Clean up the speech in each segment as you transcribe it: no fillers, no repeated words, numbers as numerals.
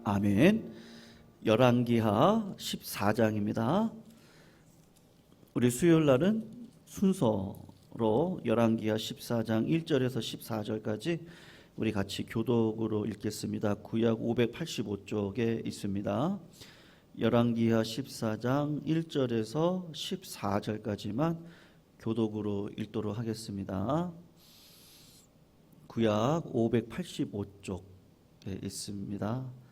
아멘. 열왕기하 14장입니다. 우리 수요일 날은 순서로 열왕기하 14장 1절에서 14절까지 우리 같이 교독으로 읽겠습니다. 구약 585쪽에 있습니다. 열왕기하 14장 1절에서 14절까지만 교독으로 읽도록 하겠습니다. 구약 585쪽에 있습니다.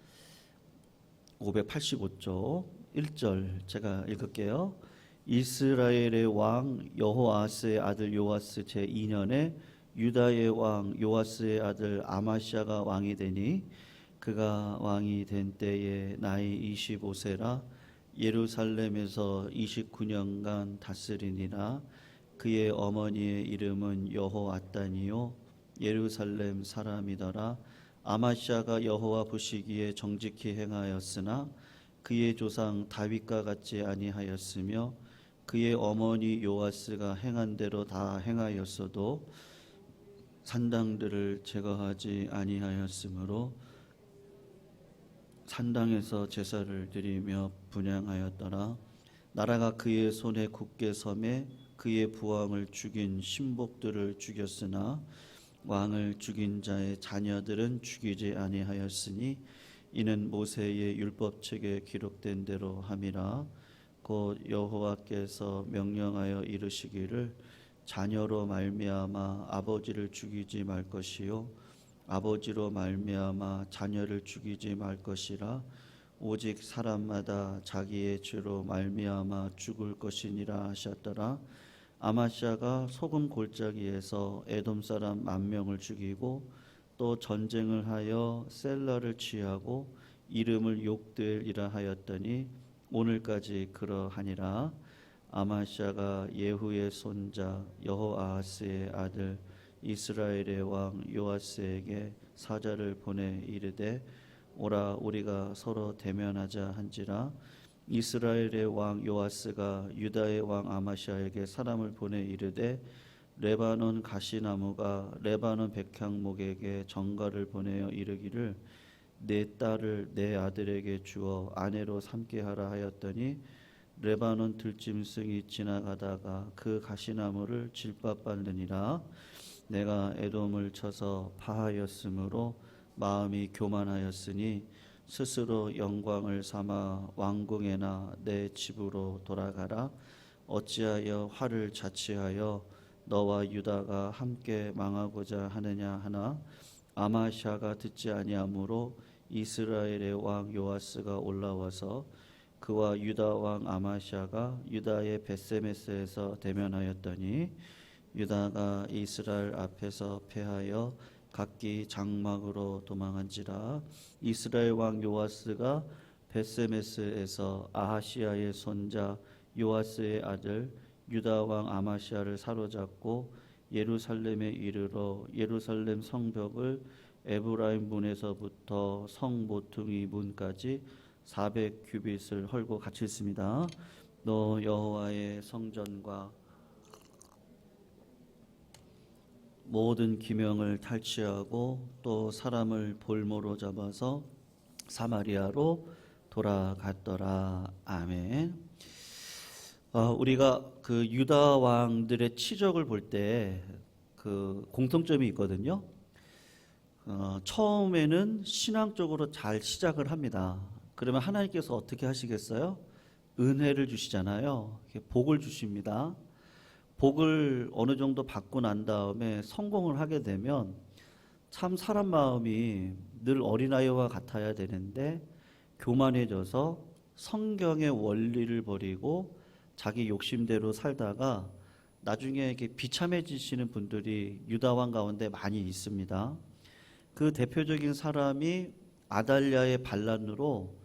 585쪽 1절 제가 읽을게요. 이스라엘의 왕 여호아스의 아들 요아스 제2년에 유다의 왕 요아스의 아들 아마시아가 왕이 되니 그가 왕이 된 때에 나이 25세라 예루살렘에서 29년간 다스리니라. 그의 어머니의 이름은 여호아단이요 예루살렘 사람이더라. 아마시아가 여호와 보시기에 정직히 행하였으나 그의 조상 다윗과 같지 아니하였으며 그의 어머니 요아스가 행한 대로 다 행하였어도 산당들을 제거하지 아니하였으므로 산당에서 제사를 드리며 분향하였더라. 나라가 그의 손에 굳게 섬에 그의 부왕을 죽인 신복들을 죽였으나 왕을 죽인 자의 자녀들은 죽이지 아니하였으니 이는 모세의 율법책에 기록된 대로 함이라. 곧 여호와께서 명령하여 이르시기를 자녀로 말미암아 아버지를 죽이지 말 것이요 아버지로 말미암아 자녀를 죽이지 말 것이라. 오직 사람마다 자기의 죄로 말미암아 죽을 것이니라 하셨더라. 아마시아가 소금 골짜기에서 에돔 사람 10,000명을 죽이고 또 전쟁을 하여 셀라를 취하고 이름을 욕되리라 하였더니 오늘까지 그러하니라. 아마시아가 예후의 손자 여호아하스의 아들 이스라엘의 왕 요아스에게 사자를 보내 이르되 오라 우리가 서로 대면하자 한지라. 이스라엘의 왕 요아스가 유다의 왕 아마시아에게 사람을 보내 이르되 레바논 가시나무가 레바논 백향목에게 전가를 보내어 이르기를 내 딸을 내 아들에게 주어 아내로 삼게 하라 하였더니 레바논 들짐승이 지나가다가 그 가시나무를 질밥받느니라. 내가 에돔을 쳐서 파하였으므로 마음이 교만하였으니 스스로 영광을 삼아 왕궁에나 내 집으로 돌아가라. 어찌하여 화를 자취하여 너와 유다가 함께 망하고자 하느냐 하나 아마시아가 듣지 아니하므로 이스라엘의 왕 요아스가 올라와서 그와 유다 왕 아마시아가 유다의 벳세메스에서 대면하였더니 유다가 이스라엘 앞에서 패하여 각기 장막으로 도망한지라. 이스라엘 왕 요아스가 벳세메스에서 아하시아의 손자 요아스의 아들 유다 왕 아마시아를 사로잡고 예루살렘에 이르러 예루살렘 성벽을 에브라임 문에서부터 성 모퉁이 문까지 400규빗을 헐고 같이 있습니다. 너 여호와의 성전과 모든 기명을 탈취하고 또 사람을 볼모로 잡아서 사마리아로 돌아갔더라. 아멘. 우리가 그 유다 왕들의 치적을 볼 때 그 공통점이 있거든요. 처음에는 신앙적으로 잘 시작을 합니다. 그러면 하나님께서 어떻게 하시겠어요? 은혜를 주시잖아요. 복을 주십니다. 복을 어느 정도 받고 난 다음에 성공을 하게 되면 참 사람 마음이 늘 어린아이와 같아야 되는데 교만해져서 성경의 원리를 버리고 자기 욕심대로 살다가 나중에 이렇게 비참해지시는 분들이 유다왕 가운데 많이 있습니다. 그 대표적인 사람이 아달랴의 반란으로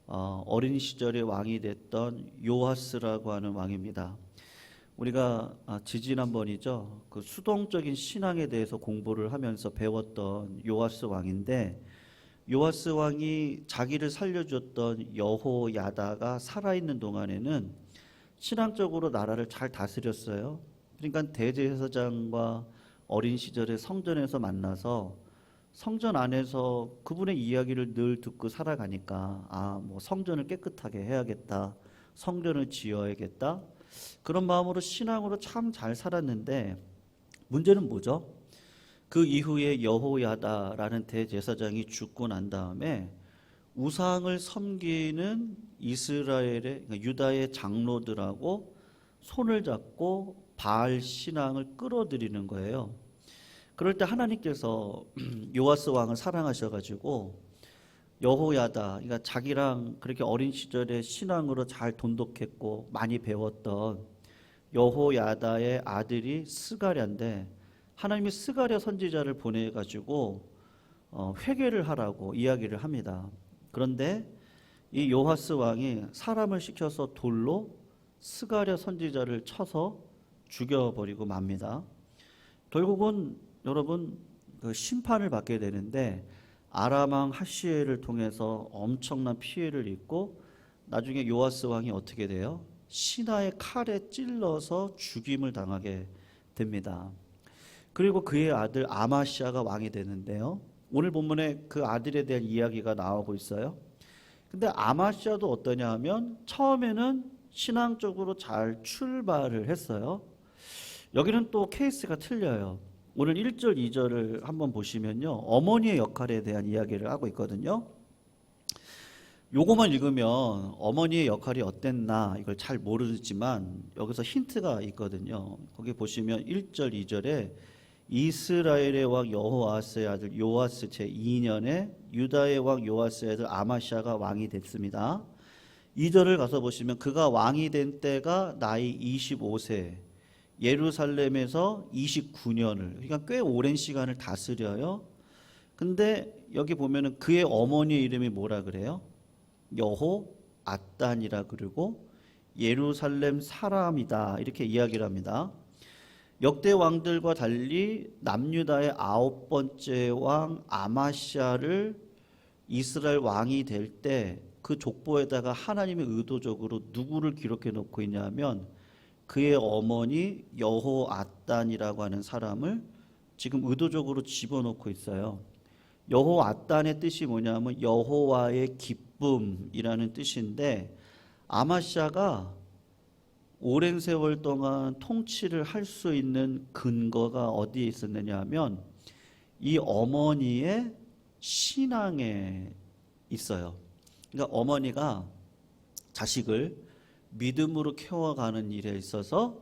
어린 시절에 왕이 됐던 요아스라고 하는 왕입니다. 우리가 지지난번이죠. 그 수동적인 신앙에 대해서 공부를 하면서 배웠던 요아스 왕인데 요아스 왕이 자기를 살려줬던 여호야다가 살아있는 동안에는 신앙적으로 나라를 잘 다스렸어요. 그러니까 대제사장과 어린 시절에 성전에서 만나서 성전 안에서 그분의 이야기를 늘 듣고 살아가니까 뭐 성전을 깨끗하게 해야겠다. 성전을 지어야겠다. 그런 마음으로 신앙으로 참 잘 살았는데 문제는 뭐죠? 그 이후에 여호야다라는 대제사장이 죽고 난 다음에 우상을 섬기는 이스라엘의 그러니까 유다의 장로들하고 손을 잡고 바알 신앙을 끌어들이는 거예요. 그럴 때 하나님께서 요아스 왕을 사랑하셔가지고 여호야다, 그러니까 자기랑 그렇게 어린 시절에 신앙으로 잘 돈독했고 많이 배웠던 여호야다의 아들이 스가랴인데 하나님이 스가랴 선지자를 보내가지고 회개를 하라고 이야기를 합니다. 그런데 이 요아스 왕이 사람을 시켜서 돌로 스가랴 선지자를 쳐서 죽여버리고 맙니다. 결국은 여러분 그 심판을 받게 되는데 아람 왕 하시엘을 통해서 엄청난 피해를 입고 나중에 요아스 왕이 어떻게 돼요? 신하의 칼에 찔러서 죽임을 당하게 됩니다. 그리고 그의 아들 아마시아가 왕이 되는데요. 오늘 본문에 그 아들에 대한 이야기가 나오고 있어요. 근데 아마시아도 어떠냐 하면 처음에는 신앙적으로 잘 출발을 했어요. 여기는 또 케이스가 틀려요. 오늘 1절, 2절을 한번 보시면요. 어머니의 역할에 대한 이야기를 하고 있거든요. 요거만 읽으면 어머니의 역할이 어땠나 이걸 잘 모르지만 여기서 힌트가 있거든요. 거기 보시면 1절, 2절에 이스라엘의 왕 여호아스의 아들 요아스 제2년에 유다의 왕 요아스의 아들 아마시아가 왕이 됐습니다. 2절을 가서 보시면 그가 왕이 된 때가 나이 25세 예루살렘에서 29년을 그러니까 꽤 오랜 시간을 다스려요. 근데 여기 보면은 그의 어머니의 이름이 뭐라 그래요? 여호아단이라 그러고 예루살렘 사람이다 이렇게 이야기를 합니다. 역대 왕들과 달리 남유다의 9번째 왕 아마시아를 이스라엘 왕이 될 때 그 족보에다가 하나님이 의도적으로 누구를 기록해 놓고 있냐면 그의 어머니 여호아단이라고 하는 사람을 지금 의도적으로 집어넣고 있어요. 여호아단의 뜻이 뭐냐면 여호와의 기쁨이라는 뜻인데 아마시아가 오랜 세월 동안 통치를 할 수 있는 근거가 어디에 있었느냐 하면 이 어머니의 신앙에 있어요. 그러니까 어머니가 자식을 믿음으로 키워가는 일에 있어서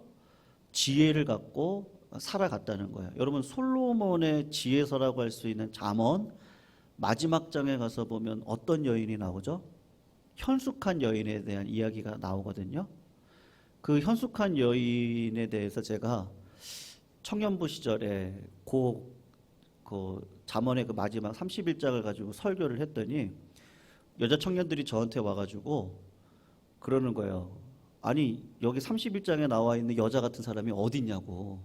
지혜를 갖고 살아갔다는 거예요. 여러분 솔로몬의 지혜서라고 할 수 있는 잠언 마지막 장에 가서 보면 어떤 여인이 나오죠? 현숙한 여인에 대한 이야기가 나오거든요. 그 현숙한 여인에 대해서 제가 청년부 시절에 그 잠언의 그 마지막 31장을 가지고 설교를 했더니 여자 청년들이 저한테 와가지고 그러는 거예요. 아니 여기 31장에 나와 있는 여자 같은 사람이 어디 있냐고.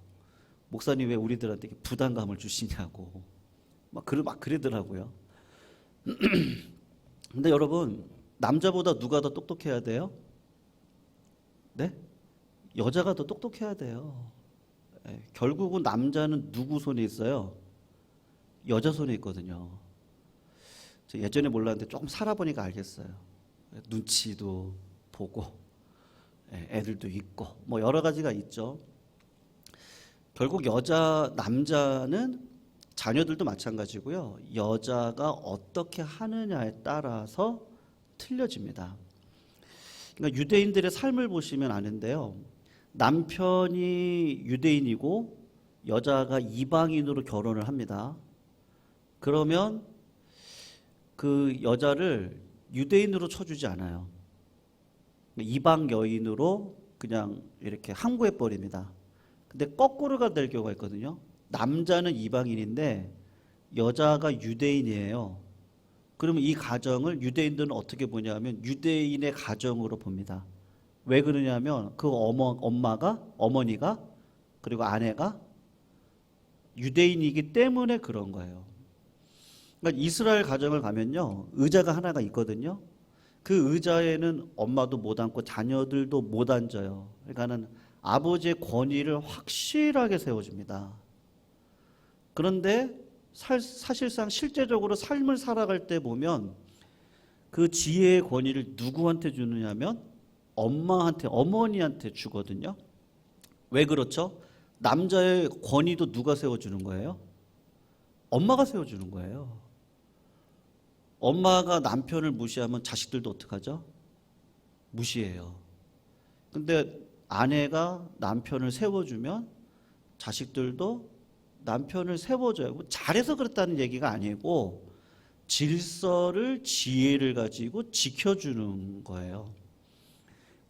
목사님 왜 우리들한테 이렇게 부담감을 주시냐고. 막 그러더라고요. 근데 여러분 남자보다 누가 더 똑똑해야 돼요? 네? 여자가 더 똑똑해야 돼요. 결국은 남자는 누구 손에 있어요? 여자 손에 있거든요. 저 예전에 몰랐는데 조금 살아보니까 알겠어요. 눈치도 보고 애들도 있고 뭐 여러 가지가 있죠. 결국 남자는 자녀들도 마찬가지고요. 여자가 어떻게 하느냐에 따라서 틀려집니다. 그러니까 유대인들의 삶을 보시면 아는데요. 남편이 유대인이고 여자가 이방인으로 결혼을 합니다. 그러면 그 여자를 유대인으로 쳐주지 않아요. 이방 여인으로 그냥 이렇게 항구해 버립니다. 근데 거꾸로가 될 경우가 있거든요. 남자는 이방인인데 여자가 유대인이에요. 그러면 이 가정을 유대인들은 어떻게 보냐면 유대인의 가정으로 봅니다. 왜 그러냐면 그 어머니가 그리고 아내가 유대인이기 때문에 그런 거예요. 그러니까 이스라엘 가정을 가면요. 의자가 하나가 있거든요. 그 의자에는 엄마도 못 앉고 자녀들도 못 앉아요. 그러니까는 아버지의 권위를 확실하게 세워줍니다. 그런데 사실상 실제적으로 삶을 살아갈 때 보면 그 지혜의 권위를 누구한테 주느냐면 엄마한테, 어머니한테 주거든요. 왜 그렇죠? 남자의 권위도 누가 세워주는 거예요? 엄마가 세워주는 거예요. 엄마가 남편을 무시하면 자식들도 어떡하죠? 무시해요. 근데 아내가 남편을 세워주면 자식들도 남편을 세워줘요. 잘해서 그렇다는 얘기가 아니고 질서를, 지혜를 가지고 지켜주는 거예요.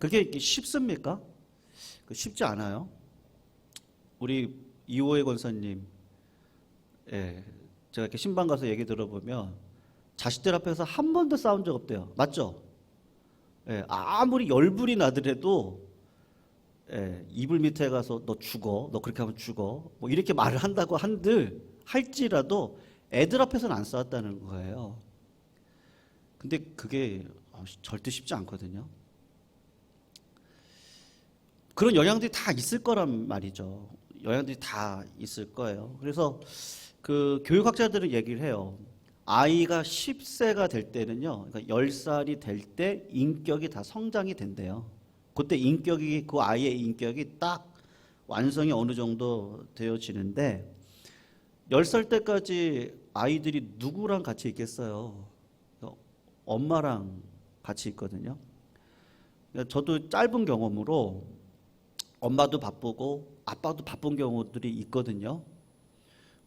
그게 쉽습니까? 쉽지 않아요. 우리 이호애 권사님, 예, 제가 이렇게 신방 가서 얘기 들어보면 자식들 앞에서 한 번도 싸운 적 없대요. 맞죠? 예, 아무리 열불이 나더라도 예, 이불 밑에 가서 너 죽어, 너 그렇게 하면 죽어, 뭐 이렇게 말을 한다고 한들 할지라도 애들 앞에서는 안 싸웠다는 거예요. 근데 그게 절대 쉽지 않거든요. 그런 영향들이 다 있을 거란 말이죠. 영향들이 다 있을 거예요. 그래서 그 교육학자들은 얘기를 해요. 아이가 10세가 될 때는요, 그러니까 10살이 될 때 인격이 다 성장이 된대요. 그때 인격이, 그 아이의 인격이 딱 완성이 어느 정도 되어지는데 10살 때까지 아이들이 누구랑 같이 있겠어요? 엄마랑 같이 있거든요. 저도 짧은 경험으로 엄마도 바쁘고 아빠도 바쁜 경우들이 있거든요.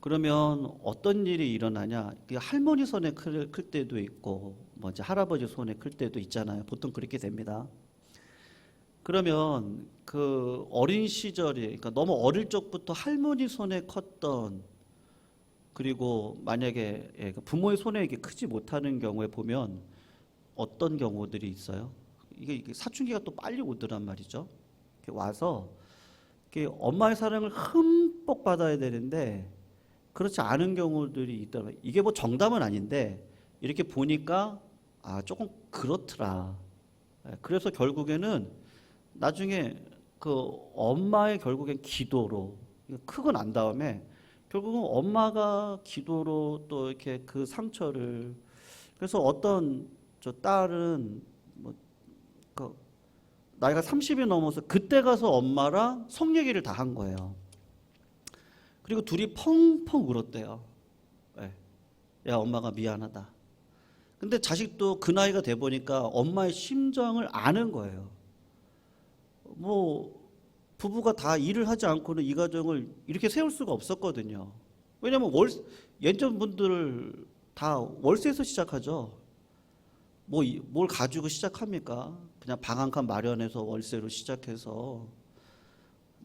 그러면 어떤 일이 일어나냐? 할머니 손에 클 때도 있고, 뭐 이제 할아버지 손에 클 때도 있잖아요. 보통 그렇게 됩니다. 그러면 그 어린 시절에, 그러니까 너무 어릴 적부터 할머니 손에 컸던, 그리고 만약에 부모의 손에 이게 크지 못하는 경우에 보면 어떤 경우들이 있어요? 이게 사춘기가 또 빨리 오더란 말이죠. 이렇게 와서 이렇게 엄마의 사랑을 흠뻑 받아야 되는데 그렇지 않은 경우들이 있더라고요. 이게 뭐 정답은 아닌데 이렇게 보니까 조금 그렇더라. 그래서 결국에는 나중에 그 엄마의 결국엔 기도로 크고 난 다음에 결국은 엄마가 기도로 또 이렇게 그 상처를, 그래서 어떤 저 딸은 뭐 나이가 30이 넘어서 그때 가서 엄마랑 속 얘기를 다 한 거예요. 그리고 둘이 펑펑 울었대요. 네. 야, 엄마가 미안하다. 근데 자식도 그 나이가 돼 보니까 엄마의 심정을 아는 거예요. 뭐 부부가 다 일을 하지 않고는 이 가정을 이렇게 세울 수가 없었거든요. 왜냐면 예전 분들 다 월세에서 시작하죠. 뭘 가지고 시작합니까? 그냥 방 한 칸 마련해서 월세로 시작해서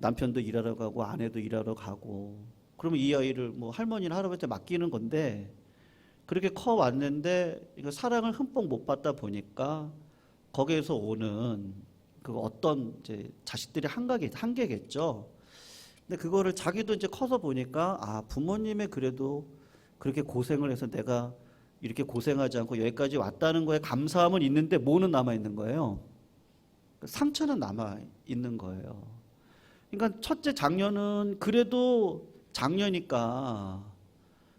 남편도 일하러 가고 아내도 일하러 가고, 그러면 이 아이를 뭐 할머니나 할아버지한테 맡기는 건데 그렇게 커 왔는데 이거 사랑을 흠뻑 못 받다 보니까 거기에서 오는 그 어떤 이제 자식들의 한계겠죠. 근데 그거를 자기도 이제 커서 보니까 부모님의 그래도 그렇게 고생을 해서 내가 이렇게 고생하지 않고 여기까지 왔다는 거에 감사함은 있는데 뭐는 남아 있는 거예요? 상처는 남아 있는 거예요. 그러니까 첫째 장녀는 그래도 장녀니까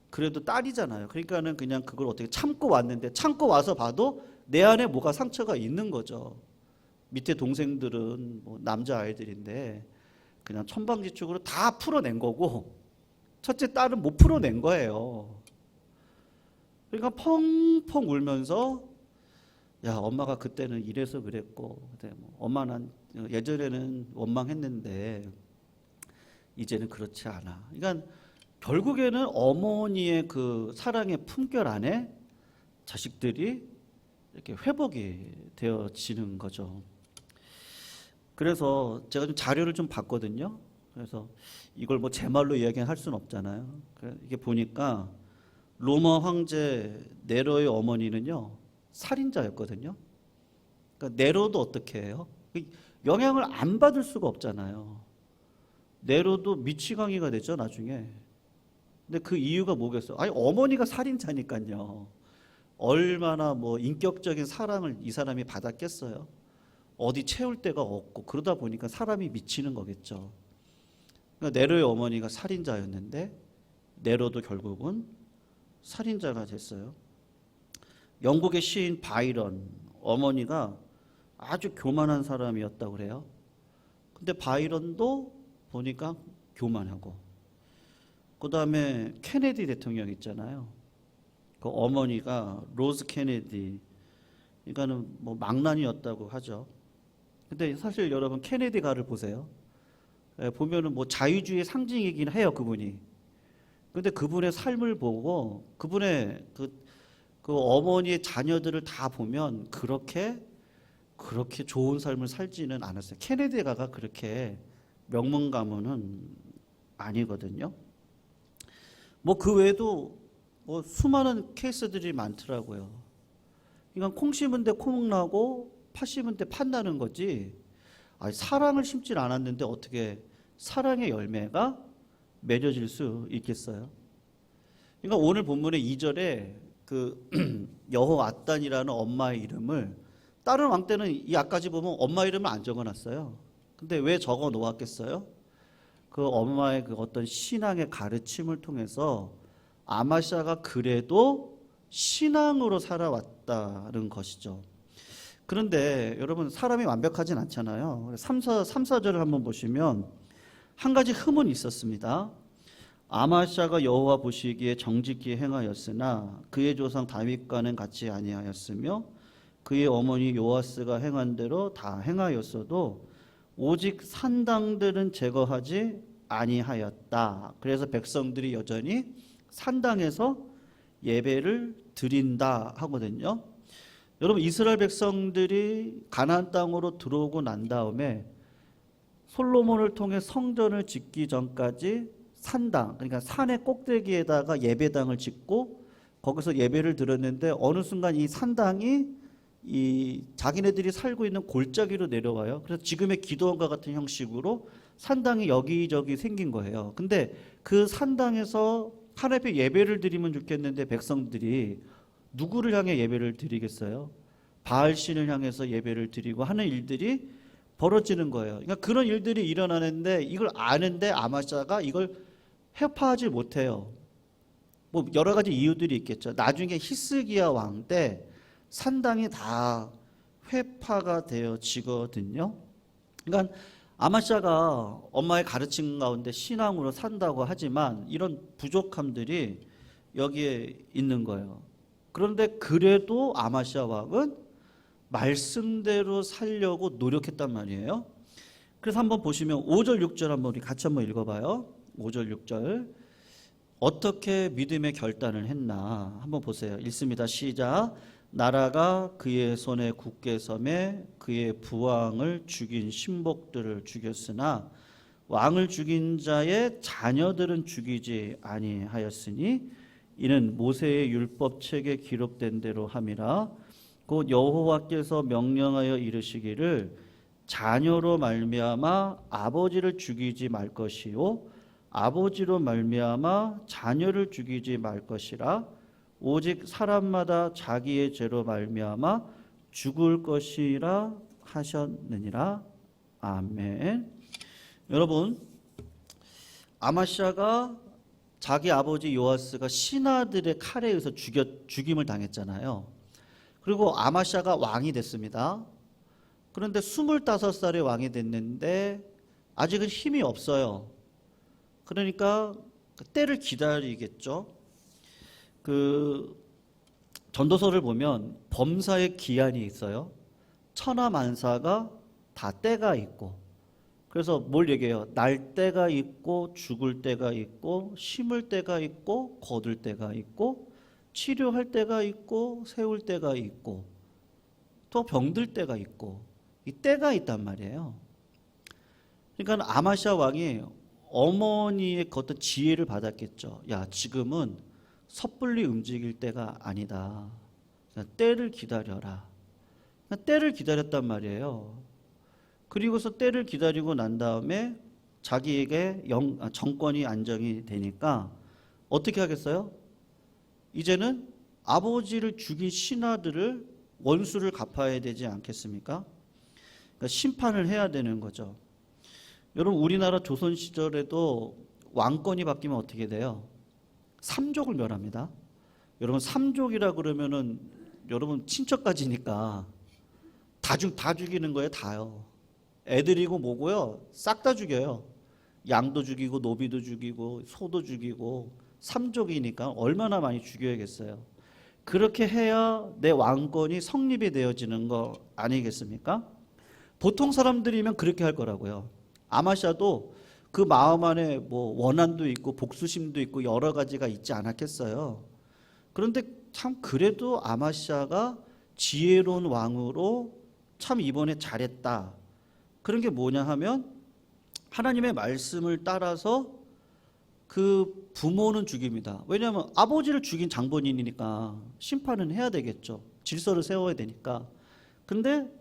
그래도 딸이잖아요. 그러니까는 그냥 그걸 어떻게 참고 왔는데 참고 와서 봐도 내 안에 뭐가 상처가 있는 거죠. 밑에 동생들은 뭐 남자 아이들인데 그냥 천방지축으로 다 풀어낸 거고 첫째 딸은 못 풀어낸 거예요. 그러니까 펑펑 울면서 야, 엄마가 그때는 이래서 그랬고, 뭐 엄마는 예전에는 원망했는데 이제는 그렇지 않아. 그러니까 결국에는 어머니의 그 사랑의 품결 안에 자식들이 이렇게 회복이 되어지는 거죠. 그래서 제가 좀 자료를 좀 봤거든요. 그래서 이걸 뭐 제 말로 이야기할 수는 없잖아요. 이게 보니까 로마 황제 네로의 어머니는요, 살인자였거든요. 그러니까 네로도 어떻게 해요? 영향을 안 받을 수가 없잖아요. 네로도 미치광이가 되죠, 나중에. 근데 그 이유가 뭐겠어요? 아니, 어머니가 살인자니까요. 얼마나 뭐 인격적인 사랑을 이 사람이 받았겠어요? 어디 채울 데가 없고 그러다 보니까 사람이 미치는 거겠죠. 그러니까 네로의 어머니가 살인자였는데 네로도 결국은 살인자가 됐어요. 영국의 시인 바이런 어머니가 아주 교만한 사람이었다고 그래요. 근데 바이런도 보니까 교만하고, 그 다음에 케네디 대통령 있잖아요. 그 어머니가 로즈 케네디, 이거는 뭐 망나니였다고 하죠. 근데 사실 여러분 케네디가를 보세요. 보면은 뭐 자유주의 상징이긴 해요, 그분이. 근데 그분의 삶을 보고 그분의 그 어머니의 자녀들을 다 보면 그렇게 좋은 삶을 살지는 않았어요. 케네디가가 그렇게 명문 가문은 아니거든요. 뭐 그 외에도 뭐 수많은 케이스들이 많더라고요. 그러니까 콩 심은데 콩 나고 팥 심은데 팥 나는 거지. 아니, 사랑을 심질 않았는데 어떻게 사랑의 열매가 맺어질 수 있겠어요? 그러니까 오늘 본문의 2절에 그 여호앗단이라는 엄마의 이름을, 다른 왕 때는 이 앞까지 보면 엄마 이름을 안 적어놨어요. 근데 왜 적어 놓았겠어요? 그 엄마의 그 어떤 신앙의 가르침을 통해서 아마시아가 그래도 신앙으로 살아왔다는 것이죠. 그런데 여러분, 사람이 완벽하진 않잖아요. 3, 4절을 한번 보시면 한 가지 흠은 있었습니다. 아마시아가 여호와 보시기에 정직히 행하였으나 그의 조상 다윗과는 같이 아니하였으며 그의 어머니 요아스가 행한 대로 다 행하였어도 오직 산당들은 제거하지 아니하였다. 그래서 백성들이 여전히 산당에서 예배를 드린다 하거든요. 여러분, 이스라엘 백성들이 가나안 땅으로 들어오고 난 다음에 솔로몬을 통해 성전을 짓기 전까지 산당, 그러니까 산의 꼭대기에다가 예배당을 짓고 거기서 예배를 드렸는데, 어느 순간 이 산당이 이 자기네들이 살고 있는 골짜기로 내려와요. 그래서 지금의 기도원과 같은 형식으로 산당이 여기저기 생긴 거예요. 근데 그 산당에서 하나님 앞에 예배를 드리면 좋겠는데 백성들이 누구를 향해 예배를 드리겠어요? 바알신을 향해서 예배를 드리고 하는 일들이 벌어지는 거예요. 그러니까 그런 일들이 일어나는데 이걸 아는데 아마시아가 이걸 회파하지 못해요. 뭐 여러 가지 이유들이 있겠죠. 나중에 히스기야 왕 때 산당이 다 회파가 되어지거든요. 그러니까 아마시아가 엄마의 가르침 가운데 신앙으로 산다고 하지만 이런 부족함들이 여기에 있는 거예요. 그런데 그래도 아마시아 왕은 말씀대로 살려고 노력했단 말이에요. 그래서 한번 보시면 5절 6절 한번 우리 같이 한번 읽어봐요. 5절 6절 어떻게 믿음의 결단을 했나 한번 보세요. 읽습니다. 시작. 나라가 그의 손에 굳게 섬에 그의 부왕을 죽인 신복들을 죽였으나 왕을 죽인 자의 자녀들은 죽이지 아니하였으니 이는 모세의 율법책에 기록된 대로 함이라. 곧 여호와께서 명령하여 이르시기를 자녀로 말미암아 아버지를 죽이지 말 것이요 아버지로 말미암아 자녀를 죽이지 말 것이라. 오직 사람마다 자기의 죄로 말미암아 죽을 것이라 하셨느니라. 아멘. 여러분, 아마시아가 자기 아버지 요아스가 신하들의 칼에 의해서 죽임을 당했잖아요. 그리고 아마시아가 왕이 됐습니다. 그런데 25살에 왕이 됐는데 아직은 힘이 없어요. 그러니까 때를 기다리겠죠. 그 전도서를 보면 범사의 기한이 있어요. 천하만사가 다 때가 있고, 그래서 뭘 얘기해요? 날 때가 있고 죽을 때가 있고 심을 때가 있고 거둘 때가 있고 치료할 때가 있고 세울 때가 있고 또 병들 때가 있고, 이 때가 있단 말이에요. 그러니까 아마시아 왕이 어머니의 어떤 지혜를 받았겠죠. 야, 지금은 섣불리 움직일 때가 아니다. 그러니까 때를 기다려라. 그러니까 때를 기다렸단 말이에요. 그리고서 때를 기다리고 난 다음에 자기에게 정권이 안정이 되니까 어떻게 하겠어요? 이제는 아버지를 죽인 신하들을 원수를 갚아야 되지 않겠습니까? 그러니까 심판을 해야 되는 거죠. 여러분, 우리나라 조선 시절에도 왕권이 바뀌면 어떻게 돼요? 삼족을 멸합니다. 여러분 삼족이라 그러면은 여러분 친척까지니까 다 죽이는 거예요, 다요. 애들이고 뭐고요, 싹 다 죽여요. 양도 죽이고 노비도 죽이고 소도 죽이고 삼족이니까 얼마나 많이 죽여야겠어요. 그렇게 해야 내 왕권이 성립이 되어지는 거 아니겠습니까? 보통 사람들이면 그렇게 할 거라고요. 아마샤도 그 마음 안에 뭐 원한도 있고 복수심도 있고 여러 가지가 있지 않았겠어요. 그런데 참 그래도 아마샤가 지혜로운 왕으로 참 이번에 잘했다. 그런 게 뭐냐 하면 하나님의 말씀을 따라서 그 부모는 죽입니다. 왜냐하면 아버지를 죽인 장본인이니까 심판은 해야 되겠죠. 질서를 세워야 되니까. 근데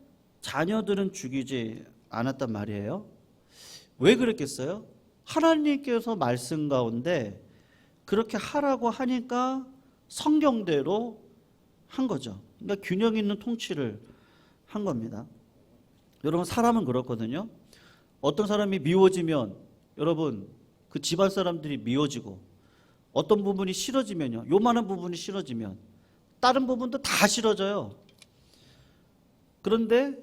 자녀들은 죽이지 않았단 말이에요. 왜 그랬겠어요? 하나님께서 말씀 가운데 그렇게 하라고 하니까 성경대로 한 거죠. 그러니까 균형 있는 통치를 한 겁니다. 여러분 사람은 그렇거든요. 어떤 사람이 미워지면 여러분 그 집안 사람들이 미워지고 어떤 부분이 싫어지면요. 요만한 부분이 싫어지면 다른 부분도 다 싫어져요. 그런데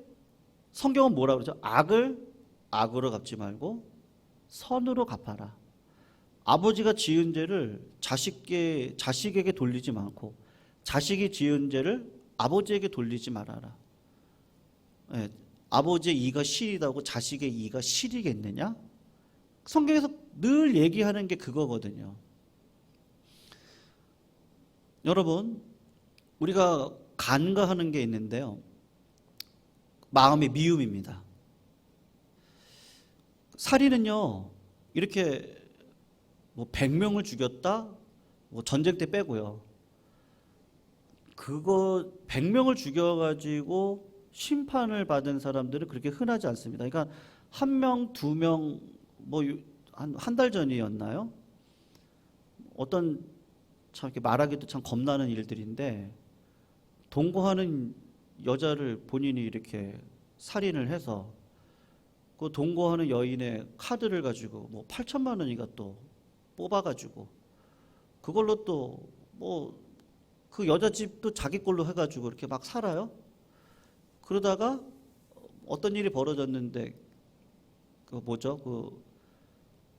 성경은 뭐라 그러죠? 악을 악으로 갚지 말고 선으로 갚아라. 아버지가 지은 죄를 자식에게 돌리지 않고 자식이 지은 죄를 아버지에게 돌리지 말아라. 네, 아버지의 이가 실이다고 자식의 이가 실이겠느냐? 성경에서 늘 얘기하는 게 그거거든요. 여러분, 우리가 간과하는 게 있는데요. 마음의 미움입니다. 살인은요, 이렇게 뭐 100명을 죽였다? 뭐 전쟁 때 빼고요. 그거 100명을 죽여가지고 심판을 받은 사람들은 그렇게 흔하지 않습니다. 그러니까 1명, 2명, 뭐 한 달 전이었나요? 어떤 참 이렇게 말하기도 참 겁나는 일들인데 동거하는 여자를 본인이 이렇게 살인을 해서 그 동거하는 여인의 카드를 가지고 뭐 8천만 원이가 또 뽑아가지고 그걸로 또 뭐 그 여자 집도 자기 걸로 해가지고 이렇게 막 살아요. 그러다가 어떤 일이 벌어졌는데 그 뭐죠? 그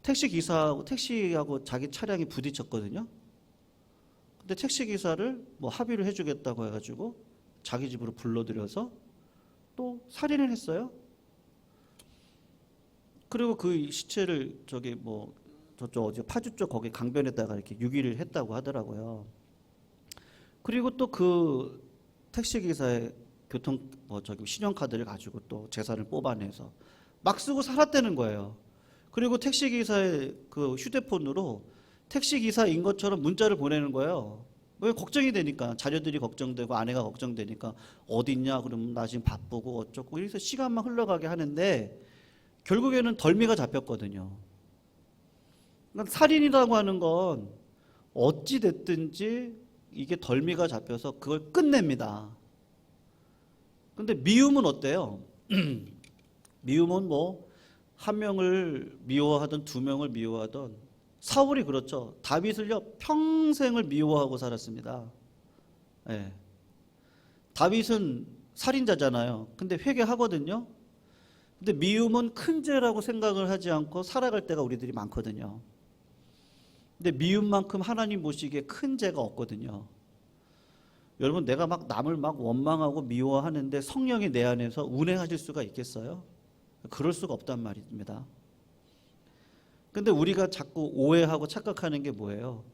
택시 기사하고 택시하고 자기 차량이 부딪혔거든요. 근데 택시 기사를 뭐 합의를 해주겠다고 해가지고 자기 집으로 불러들여서 또 살인을 했어요. 그리고 그 시체를 저기 뭐 저쪽 어디 파주 쪽 거기 강변에다가 이렇게 유기를 했다고 하더라고요. 그리고 또 그 택시 기사의 교통 뭐 저기 신용카드를 가지고 또 재산을 뽑아내서 막 쓰고 살았다는 거예요. 그리고 택시 기사의 그 휴대폰으로 택시 기사인 것처럼 문자를 보내는 거예요. 왜 걱정이 되니까 자녀들이 걱정되고 아내가 걱정되니까 어디 있냐 그러면 나 지금 바쁘고 어쩌고 이래서 시간만 흘러가게 하는데 결국에는 덜미가 잡혔거든요. 그러니까 살인이라고 하는 건 어찌 됐든지 이게 덜미가 잡혀서 그걸 끝냅니다. 근데 미움은 어때요? 미움은 뭐 한 명을 미워하든 두 명을 미워하든 사울이 그렇죠. 다윗을요 평생을 미워하고 살았습니다. 네. 다윗은 살인자잖아요. 근데 회개하거든요. 근데 미움은 큰 죄라고 생각을 하지 않고 살아갈 때가 우리들이 많거든요. 근데 미움만큼 하나님 보시기에 큰 죄가 없거든요. 여러분 내가 막 남을 막 원망하고 미워하는데 성령이 내 안에서 운행하실 수가 있겠어요? 그럴 수가 없단 말입니다. 근데 우리가 자꾸 오해하고 착각하는 게 뭐예요?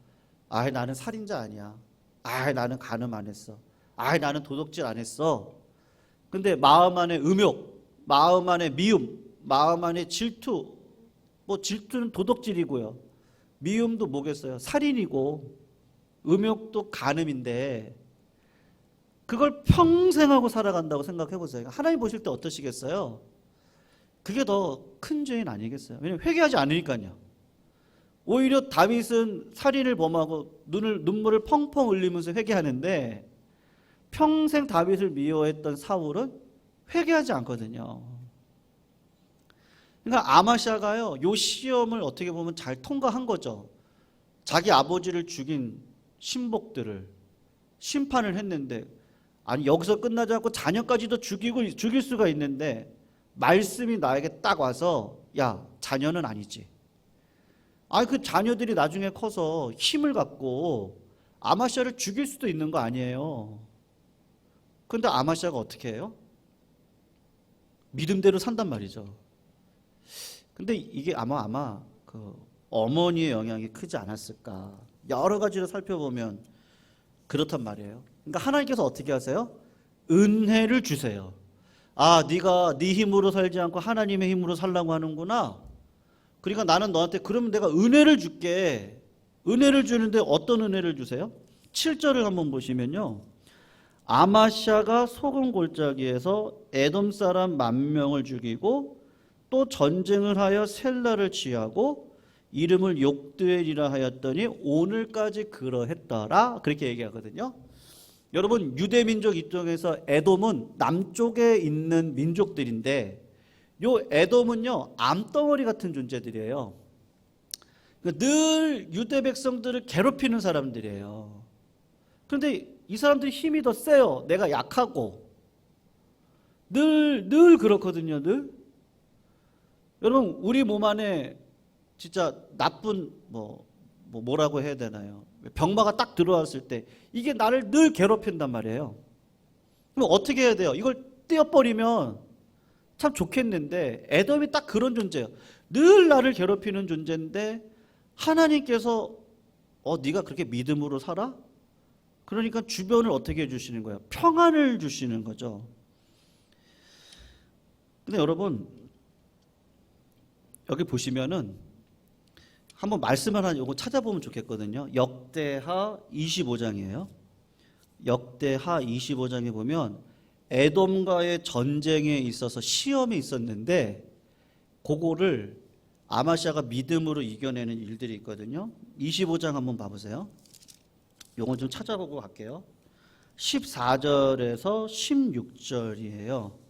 아, 나는 살인자 아니야. 아, 나는 간음 안 했어. 아, 나는 도둑질 안 했어. 근데 마음 안에 음욕, 마음 안에 미움, 마음 안에 질투. 뭐 질투는 도둑질이고요. 미움도 뭐겠어요? 살인이고 음욕도 간음인데 그걸 평생 하고 살아간다고 생각해 보세요. 하나님 보실 때 어떠시겠어요? 그게 더 큰 죄인 아니겠어요? 왜냐하면 회개하지 않으니까요. 오히려 다윗은 살인을 범하고 눈물을 펑펑 흘리면서 회개하는데 평생 다윗을 미워했던 사울은 회개하지 않거든요. 그러니까 아마샤가요, 요 시험을 어떻게 보면 잘 통과한 거죠. 자기 아버지를 죽인 신복들을 심판을 했는데, 아니 여기서 끝나지 않고 자녀까지도 죽일 수가 있는데 말씀이 나에게 딱 와서 야, 자녀는 아니지. 아니 그 자녀들이 나중에 커서 힘을 갖고 아마시아를 죽일 수도 있는 거 아니에요. 그런데 아마시아가 어떻게 해요? 믿음대로 산단 말이죠. 근데 이게 아마 그 어머니의 영향이 크지 않았을까. 여러 가지로 살펴보면 그렇단 말이에요. 그러니까 하나님께서 어떻게 하세요? 은혜를 주세요. 아, 네가 네 힘으로 살지 않고 하나님의 힘으로 살라고 하는구나. 그러니까 나는 너한테 그러면 내가 은혜를 줄게. 은혜를 주는데 어떤 은혜를 주세요? 7절을 한번 보시면요. 아마시아가 소금 골짜기에서 에돔 사람 10,000명을 죽이고 또 전쟁을 하여 셀라를 취하고 이름을 욕드엘이라 하였더니 오늘까지 그러했더라. 그렇게 얘기하거든요. 여러분, 유대민족 입장에서 에돔은 남쪽에 있는 민족들인데 요 에돔은요 암덩어리 같은 존재들이에요. 늘 유대 백성들을 괴롭히는 사람들이에요. 그런데 이 사람들이 힘이 더 세요. 내가 약하고 늘 그렇거든요. 늘. 여러분, 우리 몸 안에 진짜 나쁜 뭐라고 해야 되나요? 병마가 딱 들어왔을 때 이게 나를 늘 괴롭힌단 말이에요. 그럼 어떻게 해야 돼요? 이걸 떼어버리면 참 좋겠는데 에돔이 딱 그런 존재예요. 늘 나를 괴롭히는 존재인데 하나님께서 네가 그렇게 믿음으로 살아? 그러니까 주변을 어떻게 해주시는 거예요? 평안을 주시는 거죠. 근데 여러분 여기 보시면은 한번 말씀을 한 요거 찾아보면 좋겠거든요. 역대하 25장이에요. 역대하 25장에 보면 에돔과의 전쟁에 있어서 시험이 있었는데 그거를 아마시아가 믿음으로 이겨내는 일들이 있거든요. 25장 한번 봐보세요. 요건 좀 찾아보고 갈게요. 14절에서 16절이에요.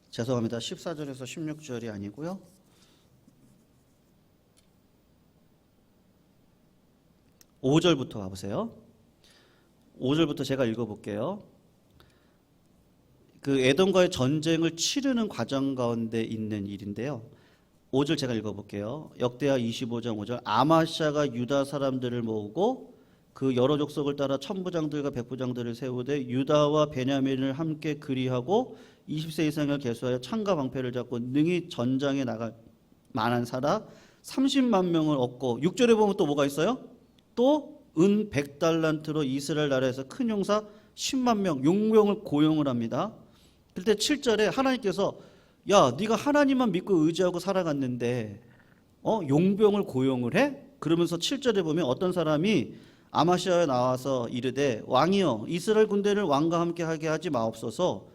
죄송합니다. 14절에서 16절이 아니고요. 5절부터 와보세요. 5절부터 제가 읽어볼게요. 그 에돔과의 전쟁을 치르는 과정 가운데 있는 일인데요. 5절 제가 읽어볼게요. 역대하 25장 5절. 아마시아가 유다 사람들을 모으고 그 여러 족속을 따라 천부장들과 백부장들을 세우되 유다와 베냐민을 함께 그리하고 20세 이상을 계수하여 창과 방패를 잡고 능히 전장에 나갈 만한 사람 30만 명을 얻고 6절에 보면 또 뭐가 있어요? 또 은 100달란트로 이스라엘 나라에서 큰 용사 10만 명 용병을 고용을 합니다. 그때 7절에 하나님께서 야, 네가 하나님만 믿고 의지하고 살아갔는데 용병을 고용을 해? 그러면서 7절에 보면 어떤 사람이 아마시아에 나와서 이르되 왕이여 이스라엘 군대를 왕과 함께 하게 하지 마옵소서.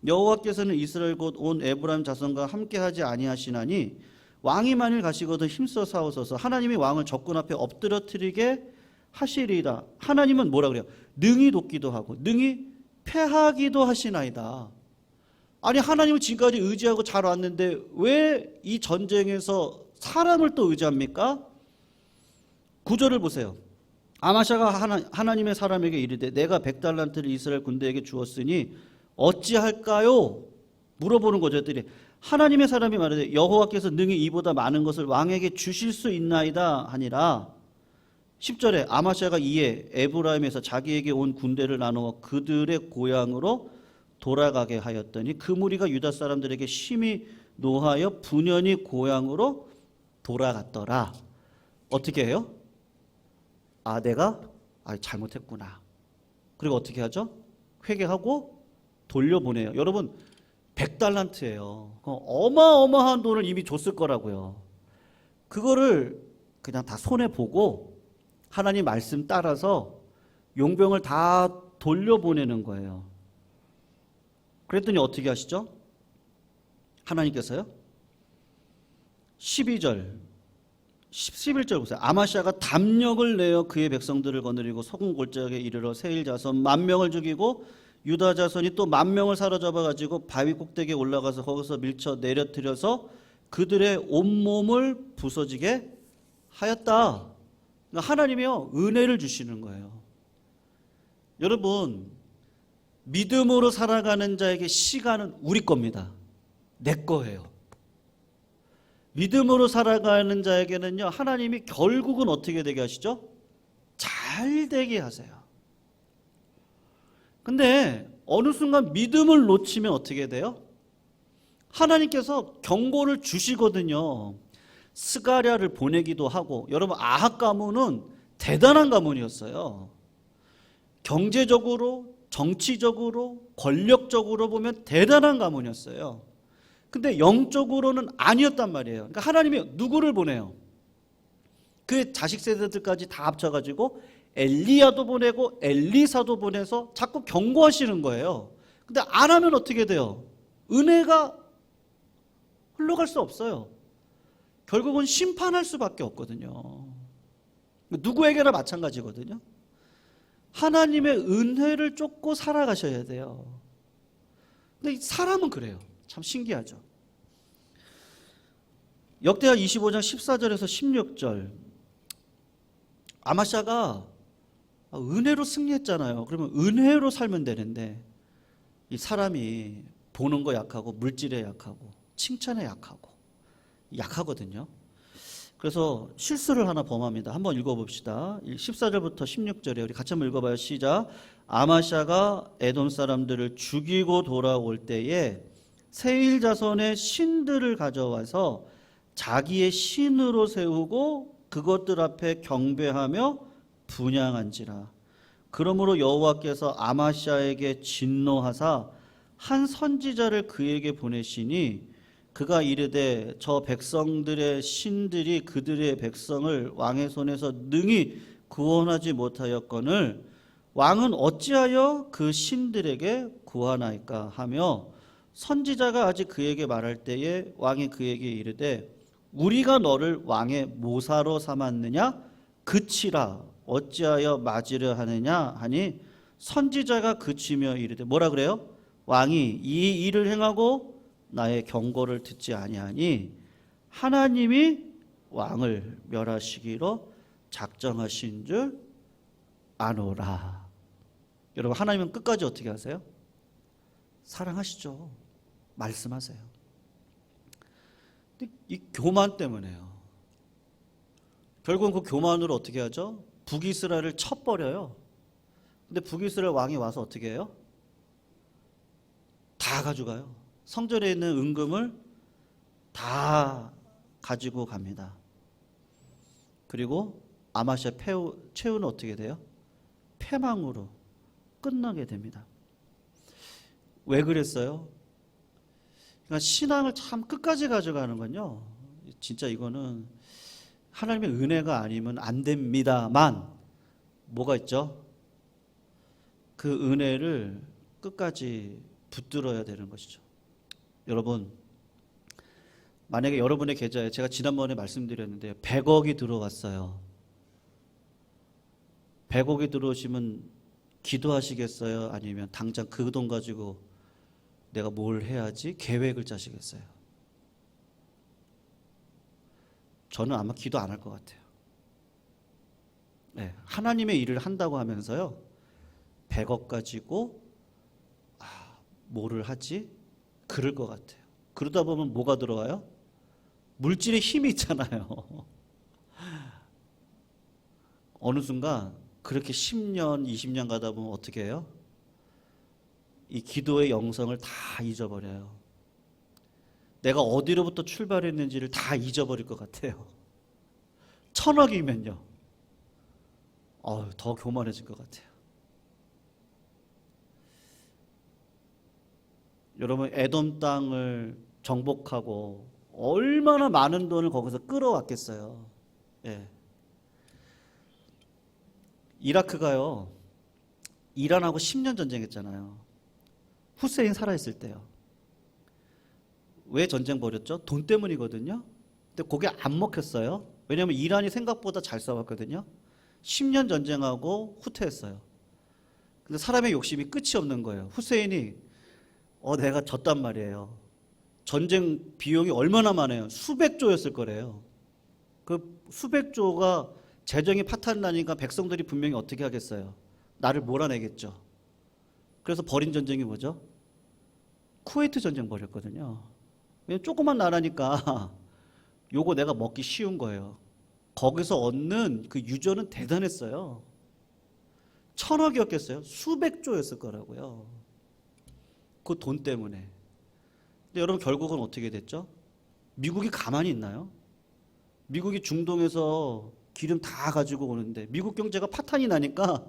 여호와께서는 이스라엘 곧 온 에브라임 자손과 함께 하지 아니하시나니 왕이 만일 가시거든 힘써 싸우소서. 하나님이 왕을 적군 앞에 엎드러뜨리게 하시리이다. 하나님은 뭐라 그래요? 능히 돕기도 하고 능히 패하기도 하시나이다. 아니 하나님을 지금까지 의지하고 잘 왔는데 왜 이 전쟁에서 사람을 또 의지합니까? 9절을 보세요. 아마시아가 하나님의 사람에게 이르되 내가 100달란트를 이스라엘 군대에게 주었으니 어찌할까요? 물어보는 거죠. 들이 하나님의 사람이 말하되 여호와께서 능히 이보다 많은 것을 왕에게 주실 수 있나이다 하니라. 10절에 아마시아가 이에 에브라임에서 자기에게 온 군대를 나누어 그들의 고향으로 돌아가게 하였더니 그 무리가 유다 사람들에게 심히 노하여 분연히 고향으로 돌아갔더라. 어떻게 해요? 내가 잘못했구나. 그리고 어떻게 하죠? 회개하고 돌려보내요. 여러분 100달란트예요. 어마어마한 돈을 이미 줬을 거라고요. 그거를 그냥 다 손해보고 하나님 말씀 따라서 용병을 다 돌려보내는 거예요. 그랬더니 어떻게 하시죠? 하나님께서요. 12절 11절 보세요. 아마시아가 담력을 내어 그의 백성들을 거느리고 소금 골짜기에 이르러 세일 자손 10,000명을 죽이고 유다 자손이 또 10,000명을 사로잡아 가지고 바위 꼭대기에 올라가서 거기서 밀쳐 내려뜨려서 그들의 온몸을 부서지게 하였다. 그러니까 하나님이요, 은혜를 주시는 거예요. 여러분, 믿음으로 살아가는 자에게 시간은 우리 겁니다. 내 거예요. 믿음으로 살아가는 자에게는요, 하나님이 결국은 어떻게 되게 하시죠? 잘 되게 하세요. 근데 어느 순간 믿음을 놓치면 어떻게 돼요? 하나님께서 경고를 주시거든요. 스가랴를 보내기도 하고. 여러분, 아합 가문은 대단한 가문이었어요. 경제적으로, 정치적으로, 권력적으로 보면 대단한 가문이었어요. 근데 영적으로는 아니었단 말이에요. 그러니까 하나님이 누구를 보내요? 그 자식 세대들까지 다 합쳐가지고 엘리야도 보내고 엘리사도 보내서 자꾸 경고하시는 거예요. 근데 안 하면 어떻게 돼요? 은혜가 흘러갈 수 없어요. 결국은 심판할 수밖에 없거든요. 누구에게나 마찬가지거든요. 하나님의 은혜를 쫓고 살아가셔야 돼요. 근데 사람은 그래요. 참 신기하죠. 역대하 25장 14절에서 16절. 아마샤가 은혜로 승리했잖아요. 그러면 은혜로 살면 되는데 이 사람이 보는 거 약하고 물질에 약하고 칭찬에 약하거든요. 그래서 실수를 하나 범합니다. 한번 읽어봅시다. 14절부터 16절에 우리 같이 한번 읽어봐요. 시작. 아마샤가 에돔 사람들을 죽이고 돌아올 때에 세일 자손의 신들을 가져와서 자기의 신으로 세우고 그것들 앞에 경배하며 분향한지라. 그러므로 여호와께서 아마샤에게 진노하사 한 선지자를 그에게 보내시니 그가 이르되 저 백성들의 신들이 그들의 백성을 왕의 손에서 능히 구원하지 못하였거늘 왕은 어찌하여 그 신들에게 구하나이까 하며 선지자가 아직 그에게 말할 때에 왕이 그에게 이르되 우리가 너를 왕의 모사로 삼았느냐 그치라 어찌하여 맞으려 하느냐 하니 선지자가 그치며 이르되 뭐라 그래요? 왕이 이 일을 행하고 나의 경고를 듣지 아니하니 하나님이 왕을 멸하시기로 작정하신 줄 아노라. 여러분, 하나님은 끝까지 어떻게 하세요? 사랑하시죠. 말씀하세요. 근데 이 교만 때문에요. 결국은 그 교만으로 어떻게 하죠? 북이스라엘을 쳐버려요. 근데 북이스라엘 왕이 와서 어떻게 해요? 다 가져가요. 성전에 있는 은금을 다 가지고 갑니다. 그리고 아마샤 최후는 어떻게 돼요? 패망으로 끝나게 됩니다. 왜 그랬어요? 그러니까 신앙을 참 끝까지 가져가는 건요, 진짜 이거는 하나님의 은혜가 아니면 안 됩니다만 뭐가 있죠? 그 은혜를 끝까지 붙들어야 되는 것이죠. 여러분, 만약에 여러분의 계좌에 제가 지난번에 말씀드렸는데 100억이 들어왔어요. 100억이 들어오시면 기도하시겠어요? 아니면 당장 그 돈 가지고 내가 뭘 해야지 계획을 짜시겠어요? 저는 아마 기도 안 할 것 같아요. 네, 하나님의 일을 한다고 하면서요 100억 가지고 뭐를 하지? 그럴 것 같아요. 그러다 보면 뭐가 들어와요? 물질의 힘이 있잖아요. 어느 순간 그렇게 10년, 20년 가다 보면 어떻게 해요? 이 기도의 영성을 다 잊어버려요. 내가 어디로부터 출발했는지를 다 잊어버릴 것 같아요. 1000억이면요. 더 교만해질 것 같아요. 여러분, 에돔 땅을 정복하고 얼마나 많은 돈을 거기서 끌어왔겠어요. 예. 이라크가요, 이란하고 10년 전쟁했잖아요. 후세인 살아있을 때요. 왜 전쟁 벌였죠? 돈 때문이거든요. 근데 그게 안 먹혔어요. 왜냐하면 이란이 생각보다 잘 싸웠거든요. 10년 전쟁하고 후퇴했어요. 근데 사람의 욕심이 끝이 없는 거예요. 후세인이 내가 졌단 말이에요. 전쟁 비용이 얼마나 많아요? 수백조였을 거래요. 그 수백조가 재정이 파탄나니까 백성들이 분명히 어떻게 하겠어요? 나를 몰아내겠죠. 그래서 벌인 전쟁이 뭐죠? 쿠웨이트 전쟁 벌였거든요. 왜냐면 조그만 나라니까 요거 내가 먹기 쉬운 거예요. 거기서 얻는 그 유저는 대단했어요. 천억이었겠어요? 수백조였을 거라고요. 그 돈 때문에. 근데 여러분 결국은 어떻게 됐죠? 미국이 가만히 있나요? 미국이 중동에서 기름 다 가지고 오는데 미국 경제가 파탄이 나니까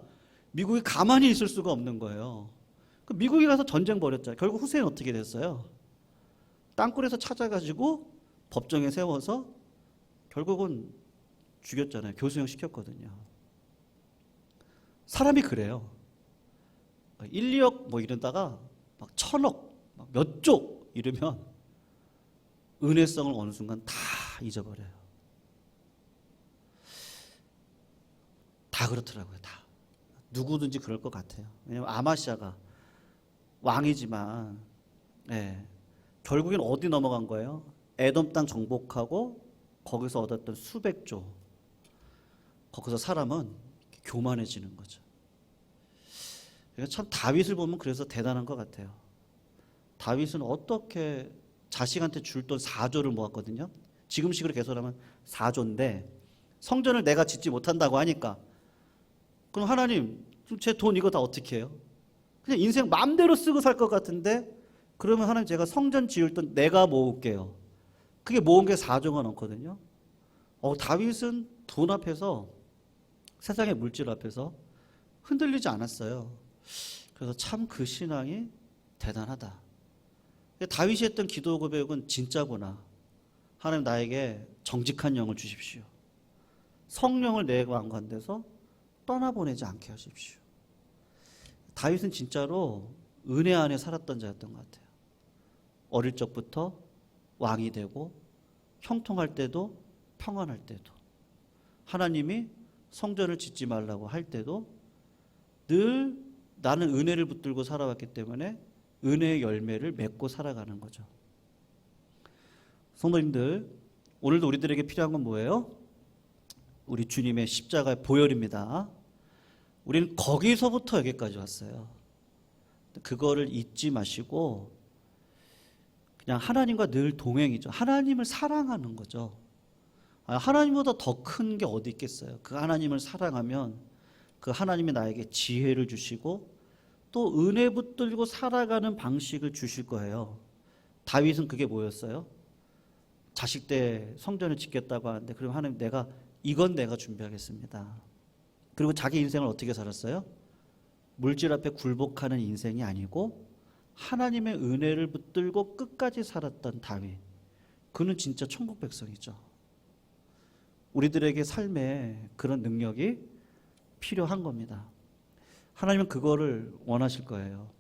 미국이 가만히 있을 수가 없는 거예요. 미국이 가서 전쟁 벌였잖아요. 결국 후세는 어떻게 됐어요? 땅굴에서 찾아가지고 법정에 세워서 결국은 죽였잖아요. 교수형 시켰거든요. 사람이 그래요. 1, 2억 뭐 이러다가 막 1000억, 몇 조 이러면 은혜성을 어느 순간 다 잊어버려요. 다 그렇더라고요. 다. 누구든지 그럴 것 같아요. 왜냐하면 아마시아가 왕이지만 결국엔 어디 넘어간 거예요? 에돔 땅 정복하고 거기서 얻었던 수백조. 거기서 사람은 교만해지는 거죠. 참 다윗을 보면 그래서 대단한 것 같아요. 다윗은 어떻게 자식한테 줄 돈 4조를 모았거든요. 지금식으로 계산하면 4조인데 성전을 내가 짓지 못한다고 하니까 그럼 하나님 제 돈 이거 다 어떻게 해요? 그냥 인생 마음대로 쓰고 살 것 같은데 그러면 하나님 제가 성전 지을 돈 내가 모을게요. 그게 모은 게 4조가 넘거든요. 다윗은 돈 앞에서 세상의 물질 앞에서 흔들리지 않았어요. 그래서 참 그 신앙이 대단하다. 다윗이 했던 기도 고백은 진짜구나. 하나님 나에게 정직한 영을 주십시오. 성령을 내 마음 가운데서 떠나보내지 않게 하십시오. 다윗은 진짜로 은혜 안에 살았던 자였던 것 같아요. 어릴 적부터 왕이 되고 형통할 때도 평안할 때도 하나님이 성전을 짓지 말라고 할 때도 늘 나는 은혜를 붙들고 살아왔기 때문에 은혜의 열매를 맺고 살아가는 거죠. 성도님들, 오늘도 우리들에게 필요한 건 뭐예요? 우리 주님의 십자가의 보혈입니다. 우리는 거기서부터 여기까지 왔어요. 그거를 잊지 마시고 그냥 하나님과 늘 동행이죠. 하나님을 사랑하는 거죠. 하나님보다 더 큰 게 어디 있겠어요. 그 하나님을 사랑하면 그 하나님이 나에게 지혜를 주시고 또 은혜 붙들고 살아가는 방식을 주실 거예요. 다윗은 그게 뭐였어요? 자식 때 성전을 짓겠다고 하는데 그럼 하나님 이건 내가 준비하겠습니다. 그리고 자기 인생을 어떻게 살았어요? 물질 앞에 굴복하는 인생이 아니고 하나님의 은혜를 붙들고 끝까지 살았던 다윗. 그는 진짜 천국 백성이죠. 우리들에게 삶에 그런 능력이 필요한 겁니다. 하나님은 그거를 원하실 거예요.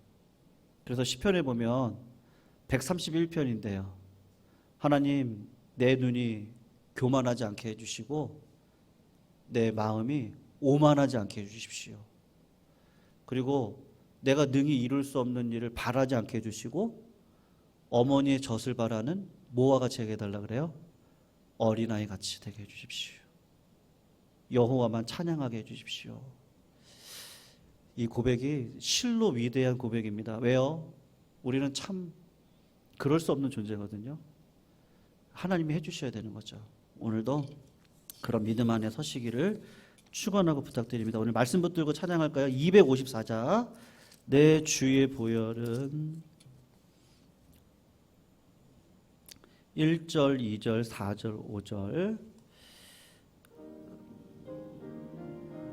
그래서 시편에 보면 131편인데요. 하나님 내 눈이 교만하지 않게 해주시고 내 마음이 오만하지 않게 해주십시오. 그리고 내가 능히 이룰 수 없는 일을 바라지 않게 해주시고 어머니의 젖을 바라는 뭐와 같이 하게 해달라 그래요? 어린아이 같이 되게 해주십시오. 여호와만 찬양하게 해주십시오. 이 고백이 실로 위대한 고백입니다. 왜요? 우리는 참 그럴 수 없는 존재거든요. 하나님이 해주셔야 되는 거죠. 오늘도 그런 믿음 안에 서시기를 축원하고 부탁드립니다. 오늘 말씀 붙들고 찬양할까요? 254자 내 주의 보혈은 1절, 2절, 4절, 5절